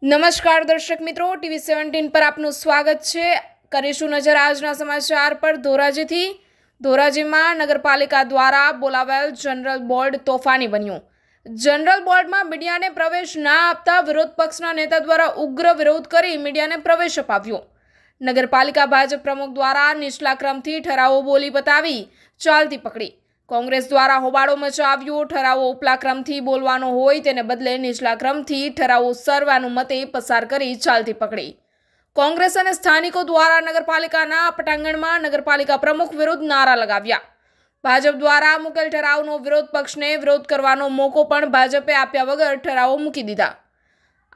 નમસ્કાર દર્શક મિત્રો, ટીવી 17 પર આપનું સ્વાગત છે। કરીશું નજર આજના સમાચાર પર ધોરાજીથી। ધોરાજીમાં નગરપાલિકા દ્વારા બોલાવેલ જનરલ બોર્ડ તોફાની બન્યું। જનરલ બોર્ડમાં મીડિયાને પ્રવેશ ના આપતા વિરોધ પક્ષના નેતા દ્વારા ઉગ્ર વિરોધ કરી મીડિયાને પ્રવેશ અપાવ્યો। નગરપાલિકા ભાજપ પ્રમુખ દ્વારા નીચલા ક્રમથી ઠરાવો બોલી બતાવી ચાલતી પકડી। કોંગ્રેસ દ્વારા હોબાળો મચાવ્યો। ઠરાવો ઉપલા ક્રમથી બોલવાનો હોય તેને બદલે નીચલા ક્રમથી ઠરાવો સર્વાનુમતે પસાર કરી ચાલતી પકડી। કોંગ્રેસ અને સ્થાનિકો દ્વારા નગરપાલિકાના પટાંગણમાં નગરપાલિકા પ્રમુખ વિરુદ્ધ નારા લગાવ્યા। ભાજપ દ્વારા મુકેલ ઠરાવનો વિરોધ પક્ષને વિરોધ કરવાનો મોકો પણ ભાજપે આપ્યા વગર ઠરાવો મૂકી દીધા।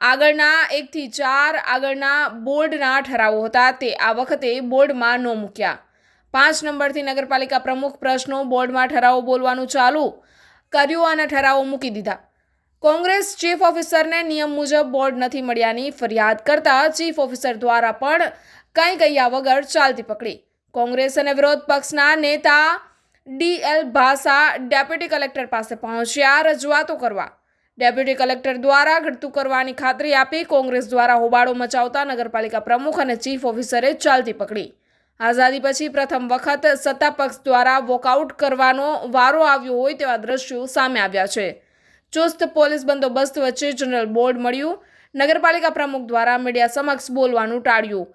આગળના 1 થી 4 આગળના બોર્ડના ઠરાવો હતા તે આ વખતે બોર્ડમાં ન મૂક્યા। 5 નંબરથી નગરપાલિકા પ્રમુખ પ્રશ્નો બોર્ડમાં ઠરાવો બોલવાનું ચાલુ કર્યું અને ઠરાવો મૂકી દીધા। કોંગ્રેસ ચીફ ઓફિસરને નિયમ મુજબ બોર્ડ નથી મળ્યાની ફરિયાદ કરતા ચીફ ઓફિસર દ્વારા પણ કંઈ કહ્યા વગર ચાલતી પકડી। કોંગ્રેસ અને વિરોધ પક્ષના નેતા DL ભાષા ડેપ્યુટી કલેક્ટર પાસે પહોંચ્યા રજૂઆતો કરવા। ડેપ્યુટી કલેક્ટર દ્વારા ઘટતું કરવાની ખાતરી આપી। કોંગ્રેસ દ્વારા હોબાળો મચાવતા નગરપાલિકા પ્રમુખ અને ચીફ ઓફિસરે ચાલતી પકડી। આઝાદી પછી પ્રથમ વખત સત્તા પક્ષ દ્વારા વોકઆઉટ કરવાનો વારો આવ્યો હોય તેવા દ્રશ્યો સામે આવ્યા છે। ચુસ્ત પોલીસ બંદોબસ્ત વચ્ચે જનરલ બોર્ડ મળ્યું। નગરપાલિકા પ્રમુખ દ્વારા મીડિયા સમક્ષ બોલવાનું ટાળ્યું।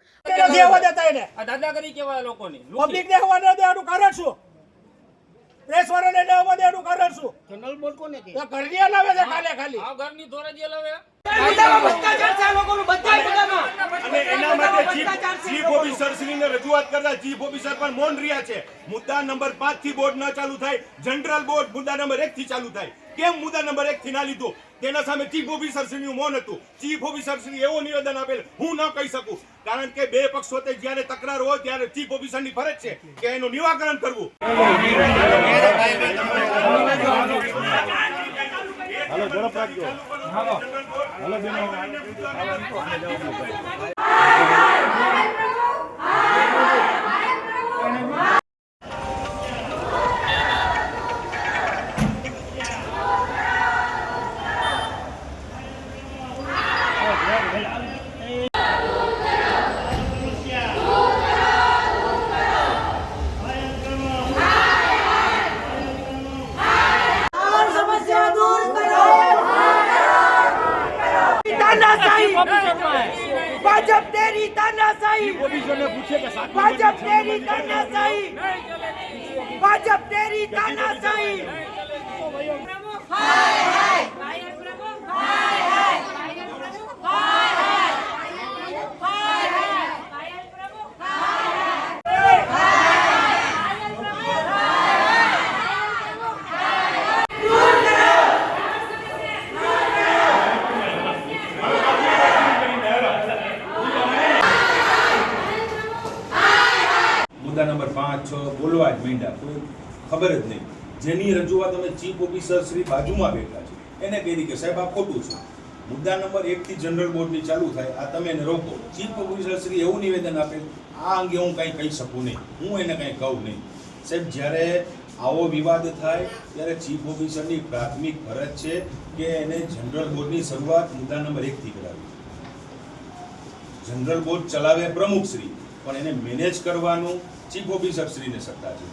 રજૂઆત કરતા ચીફ ઓફિસર પણ મૌન રહ્યા છે। મુદ્દા નંબર 5 થી બોર્ડ ન ચાલુ થાય, જનરલ બોર્ડ મુદ્દા નંબર 1 થી ચાલુ થાય। કેમ મુદ્દા નંબર 1 થી ના લીધો તેના સામે ચીફ ઓફિસર શ્રીનું મૌન હતું। ચીફ ઓફિસર શ્રી એવું નિવેદન આપેલ હું ન કહી શકું, કારણ કે બે પક્ષ વચ્ચે જ્યારે તકરાર હોય ત્યારે ચીફ ઓફિસરની ફરજ છે કે એનું નિરાકરણ કરવું। હાલો ઝડપ રાખજો। હાલો भाजप तेरी तानाशाही, भाजप तेरी तानाशाही, भाजप तेरी तानाशाही। हाय हाय हाय प्रमुख, हाय हाय हाय प्रमुख, हाय हाय हाय हाय हाय प्रमुख, हाय हाय हाय प्रमुख, મુદ્દા નંબર 5 6 બોલવા જ માંડ્યા, કોઈ ખબર જ નહીં। જેની રજૂઆત અમે ચીફ ઓફિસર શ્રી બાજુમાં બેઠા છે એને કહી કે સાહેબ આ ખોટું છે। મુદ્દા નંબર 1 થી જનરલ બોર્ડની ચાલુ થાય, આ તમે એને રોકો। ચીફ ઓફિસર શ્રી એવું નિવેદન આપેલ આ અંગે હું કંઈ કહી શકું નહીં, હું એને કંઈ કહું નહીં। સાહેબ જ્યારે આવો વિવાદ થાય ત્યારે ચીફ ઓફિસરની પ્રાથમિક ફરજ છે કે એને જનરલ બોર્ડની શરૂઆત મુદ્દા નંબર 1 થી કરાવી। જનરલ બોર્ડ ચલાવે પ્રમુખ શ્રી, પણ એને મેનેજ કરવાનું ચીફ ઓફિસર શ્રીને સત્તા છે।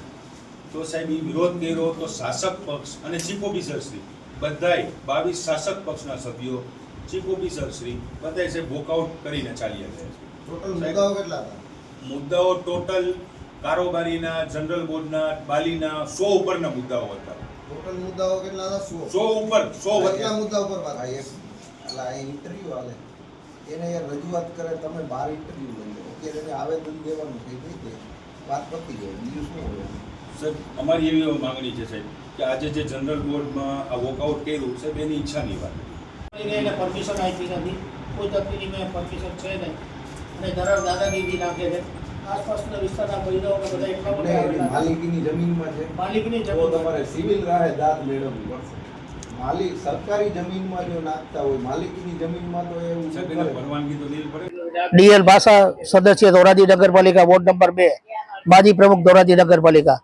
તો સાહેબ એ વિરોધ કર્યો તો શાસક પક્ષ અને ચીફ ઓફિસર શ્રી બધાય 22 શાસક પક્ષના સભ્યો ચીફ ઓફિસર શ્રી બધાય સાહેબ વોકઆઉટ કરીને ચાલ્યા ગયા છે. ટોટલ મુદ્દાઓ કેટલા હતા? મુદ્દાઓ ટોટલ કારોબારીના, જનરલ બોર્ડના, બાલીના 100 ઉપરના મુદ્દાઓ હતા. ટોટલ મુદ્દાઓ કેટલા હતા? 100 ઉપર 100 કેટલા હતા. મુદ્દા ઉપર વાત? એક એટલે આ ઇન્ટરવ્યુ આલે એને યાર રજૂઆત કરે, તમે બાર ઇન્ટરવ્યુ લઈ લો, અત્યારે એને આવેદન દેવાનું થઈ ગઈ તે વાત પતી ગઈ, બીજું શું હોય? સાહેબ અમારી એવી માંગણી છે સાહેબ કે આજે જે જનરલ બોર્ડમાં આ વોકઆઉટ કર્યું સાહેબ એની ઈચ્છાની વાત હતી. એને પરમિશન આપી નથી, કોઈ તકલીફ મેં પરમિશન છે નહીં અને ધરાવ દાદાગીરી નાખે છે. આસપાસના વિસ્તારના મહિલાઓને બધા એટલા એટલે બધા એની માલિકીની જમીનમાં છે, માલિકની તો જમીન તમારે સિવિલ રાહે દાદ મેળવવી પડશે. માલિક સરકારી જમીનમાં જો નાખતા હોય, માલિકીની જમીનમાં તો એવું સાહેબ ન એને કરે. પરવાનગી તો લેવી પડે. ડીએલ ભાષા સદસ્ય ધોરાજી નગરપાલિકા વોર્ડ નંબર 2 માજી પ્રમુખ ધોરાજી નગરપાલિકા.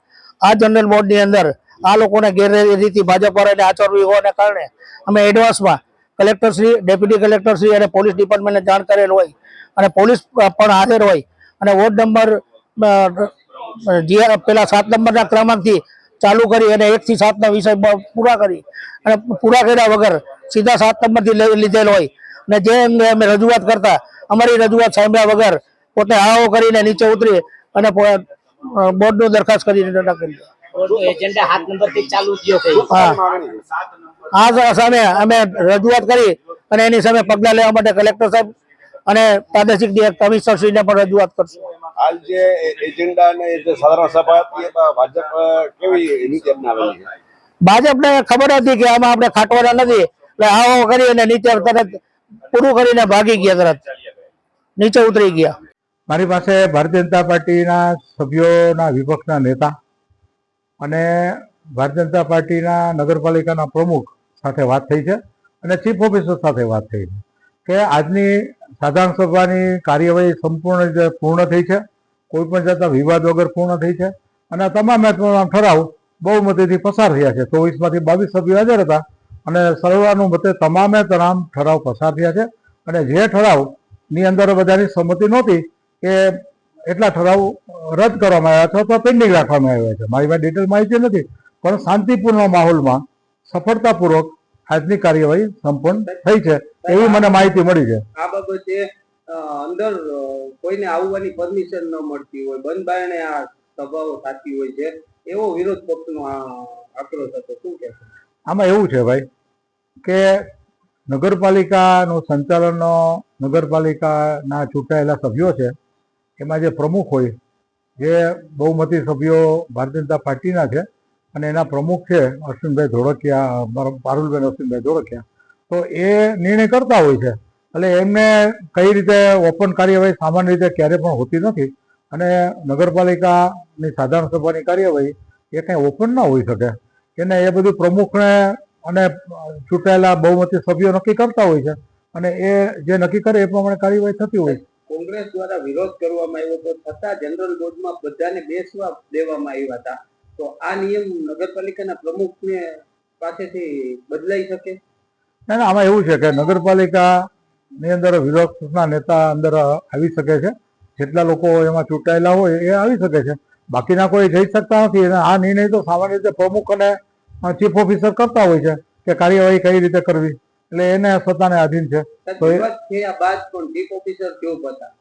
આ જનરલ બોર્ડની અંદર આ લોકોને ગેરરીતિ ભાજપ વાળાને આચરવી હોવાને કારણે અમે એડવાન્સમાં કલેક્ટરશ્રી, ડેપ્યુટી કલેક્ટરશ્રી અને પોલીસ ડિપાર્ટમેન્ટને જાણ કરેલ હોય અને પોલીસ પણ હાજર હોય અને વોર્ડ નંબર પેલા 7 નંબરના ક્રમાંકથી ચાલુ કરી અને 1 થી 7 ના વિષય પૂરા કરી અને પૂરા કર્યા વગર સીધા 7 નંબરથી લીધેલ હોય અને જે અંગે અમે રજૂઆત કરતા અમારી રજૂઆત સાંભળ્યા વગર પોતે હાઓ કરીને નીચે ઉતરી અને બોર્ડનું દરખાસ્ત કરીને દંડા કરી એજન્ડા 7 નંબરથી ચાલુ થયો કઈ હા આ સામે અમે રજૂઆત કરી અને એની સામે પગલાં લેવા માટે કલેક્ટર સાહેબ અને પ્રાદેશિક કમિશનરશ્રીને પણ રજૂઆત કરશું. હાલ જે એજન્ડા અને જે સાધારણ સભા હતી એમાં ભાજપ કેવી નીતિ અપનાવેલી છે? ભાજપને ખબર હતી કે આમાં આપણે ખાટવાના નથી એટલે હાઓ કરી અને નીચે તરત પૂરું કરીને ભાગી ગયા, તરત નીચે ઉતરી ગયા. મારી પાસે ભારતીય જનતા પાર્ટીના સભ્યોના વિપક્ષના નેતા અને ભારતીય જનતા પાર્ટીના નગરપાલિકાના પ્રમુખ સાથે વાત થઈ છે અને ચીફ ઓફિસર સાથે વાત થઈ છે કે આજની સાધારણ સભાની કાર્યવાહી સંપૂર્ણ રીતે પૂર્ણ થઈ છે, કોઈ પણ જાતના વિવાદ વગર પૂર્ણ થઈ છે અને તમામે ઠરાવ બહુમતીથી પસાર થયા છે. 24માંથી 22 સભ્યો હાજર હતા અને સર્વાનુમતે તમામે તમામ ઠરાવ પસાર થયા છે અને જે ઠરાવની અંદર બધાની સંમતિ નહોતી કે એટલા ઠરાવ રદ કરવામાં આવ્યા અથવા તો પેન્ડિંગ રાખવામાં આવ્યા છે. મારી પાસે ડિટેલ માહિતી નથી, પણ શાંતિપૂર્ણ માહોલમાં સફળતાપૂર્વક આજની કાર્યવાહી સંપન્ન થઈ છે એવી મને માહિતી મળી છે. આ બાબતે અંદર કોઈને આવવાની પરમિશન ન મળતી હોય, બંધ બારણે આ સભાઓ થતી હોય છે, એવો વિરોધ પક્ષનો આક્રોશ હતો. શું કહેશો? આમાં એવું છે ભાઈ કે નગરપાલિકાનું સંચાલન નગરપાલિકાના ચૂંટાયેલા સભ્યો છે, એમાં જે પ્રમુખ હોય, જે બહુમતી સભ્યો ભારતીય જનતા પાર્ટીના છે અને એના પ્રમુખ છે અશ્વિનભાઈ ધોળકિયા, પારુલબેન અશ્વિનભાઈ ધોળકિયા, તો એ નિર્ણય કરતા હોય છે. એટલે એમને કઈ રીતે ઓપન કાર્યવાહી સામાન્ય રીતે ક્યારે પણ હોતી નથી અને નગરપાલિકાની સાધારણ સભાની કાર્યવાહી એ કંઈ ઓપન ના હોઈ શકે. એને એ બધું પ્રમુખને અને ચૂંટાયેલા બહુમતી સભ્યો નક્કી કરતા હોય છે અને એ જે નક્કી કરે એ પ્રમાણે કાર્યવાહી થતી હોય છે. કોંગ્રેસ દ્વારા વિરોધ કરવામાં આવ્યો હતો, છતાં જનરલ બોર્ડમાં બધાને બેસવા દેવામાં આવ્યા હતા. તો આ નિયમ નગરપાલિકાના પ્રમુખને પાસેથી બદલાઈ શકે? ના, આમાં એવું છે કે નગરપાલિકાની અંદર વિરોધના નેતા અંદર આવી શકે છે, જેટલા લોકો એમાં ચૂંટાયેલા હોય એ આવી શકે છે, બાકીના કોઈ જઈ શકતા નથી. અને આ નિર્ણય તો સામાન્ય રીતે પ્રમુખ અને ચીફ ઓફિસર કરતા હોય છે કે કાર્યવાહી કઈ રીતે કરવી, એટલે એને સત્તાને આધીન છે. તો બાદ પણ ચીફ ઓફિસર જોબ હતા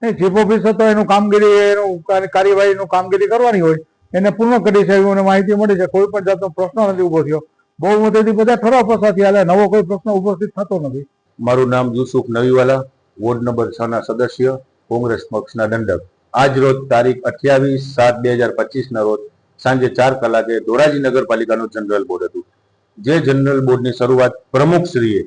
નહીં, ચીફ ઓફિસર તો એનું કામગીરી, એનું કાર્યવાહીનું કામગીરી કરવાની હોય, એને પૂર્ણ કરી છે એવું મને માહિતી મળી છે. કોઈ પણ જાતનો પ્રશ્ન નથી ઉભો થયો, બહુમતીથી બધા ઠરાવ પસાર થયા, એટલે નવો કોઈ પ્રશ્ન ઉપસ્થિત થતો નથી. મારું નામ યુસુફ નવીવાલા, વોર્ડ નંબર 6 ના સદસ્ય, કોંગ્રેસ પક્ષના દંડક. આજ રોજ તારીખ 28/7/2025 ના રોજ સાંજે 4 કલાકે ધોરાજી નગરપાલિકાનું જનરલ બોર્ડ હતું. જે જનરલ બોર્ડની શરૂઆત પ્રમુખશ્રીએ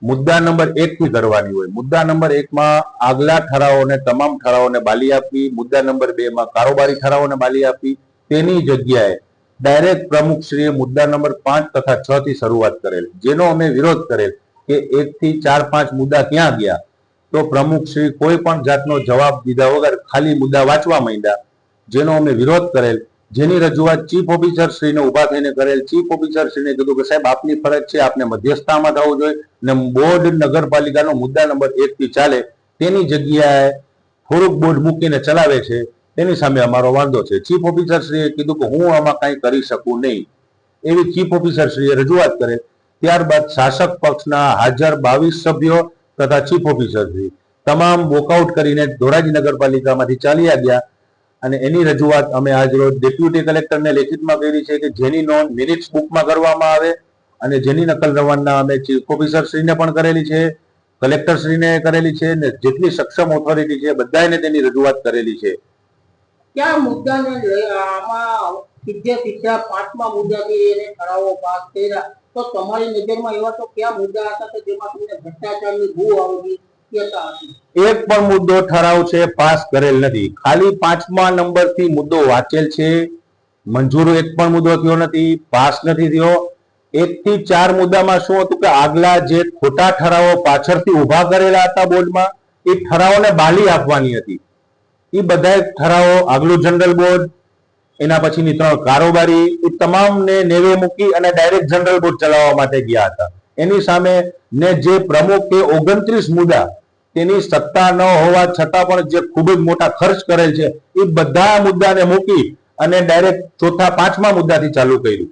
મુદ્દા નંબર 1 થી કરવાની હોય. મુદ્દા નંબર 1 માં આગલા ઠરાવોને, તમામ ઠરાવોને બાલી આપી, મુદ્દા નંબર 2 માં કારોબારી ઠરાવોને બાલી આપી, તેની જગ્યાએ ડાયરેક્ટ પ્રમુખશ્રીએ મુદ્દા નંબર 5 તથા 6 થી શરૂઆત કરેલ, જેનો અમે વિરોધ કરેલ કે 1 થી 4, 5 મુદ્દા ક્યાં ગયા. તો પ્રમુખશ્રી કોઈ પણ જાતનો જવાબ દીધા વગર ખાલી મુદ્દા વાંચવા માંડ્યા, જેનો અમે વિરોધ કરેલ. જેની રજૂઆત ચીફ ઓફિસર શ્રીને ઉભા થઈને કરેલ. ચીફ ઓફિસર શ્રીને કીધું કે સાહેબ આપની ફરજ છે, આપને મધ્યસ્થતામાં થવું જોઈએ ને બોર્ડ નગરપાલિકાનો મુદ્દા નંબર 1 થી ચાલે, તેની જગ્યાએ થોડુંક બોર્ડ મૂકીને ચલાવે છે. તેની સામે અમારો વાંધો છે. ચીફ ઓફિસર શ્રીએ કીધું કે હું આમાં કાંઈ કરી શકું નહીં, એવી ચીફ ઓફિસર શ્રીએ રજૂઆત કરે. ત્યારબાદ શાસક પક્ષના હાજર 22 સભ્યો તથા ચીફ ઓફિસર શ્રી તમામ વોકઆઉટ કરીને ધોરાજી નગરપાલિકામાંથી ચાલ્યા ગયા. અને એની રજૂઆત અમે આજ રોજ ડેપ્યુટી કલેક્ટરને લેખિતમાં કરી છે કે જેની નોંધ મિનિટ્સ બુકમાં કરવામાં આવે, અને જેની નકલ રવાના અમે ચીફ ઓફિસર શ્રીને પણ કરેલી છે, કલેક્ટર શ્રીને કરેલી છે, ને જેટલી સક્ષમ ઓથોરિટી છે બધાને તેની રજૂઆત કરેલી છે. કયા મુદ્દાને આમાં સીધા 5મા મુદ્દાથી એને ઠરાવો પાસ કર્યા, તો તમારી નજરમાં એવા તો કયા મુદ્દા હતા કે જેમાં તમને ભ્રષ્ટાચારની ભૂ આવી શક્યતા હતી? એક પણ મુદ્દો ઠરાવ છે પાસ કરેલ નથી. ખાલી 5મા નંબરથી મુદ્દો વાંચેલ છે, મંજૂર એક પણ મુદ્દો થયો નથી, પાસ નથી થયો. 1 થી 4 મુદ્દામાં શું હતું કે આગલા જે ખોટા ઠરાવો પાછળથી ઉભા કરેલા હતા બોર્ડમાં, એ ઠરાવોને બાલી આપવાની હતી. એ બધા ઠરાવો આગલું જનરલ બોર્ડ, એના પછીની 3 કારોબારી, એ તમામને નેવે મૂકી અને ડાયરેક્ટ જનરલ બોર્ડ ચલાવવા માટે ગયા હતા. એની સામે ને જે પ્રમુખે 29 મુદ્દા તેની સત્તા ન હોવા છતાં પણ જે ખૂબ જ મોટા ખર્ચ કરેલ છે, એ બધા મુદ્દાને મૂકી અને ડાયરેક્ટ ચોથા 5મા મુદ્દાથી ચાલુ કર્યું.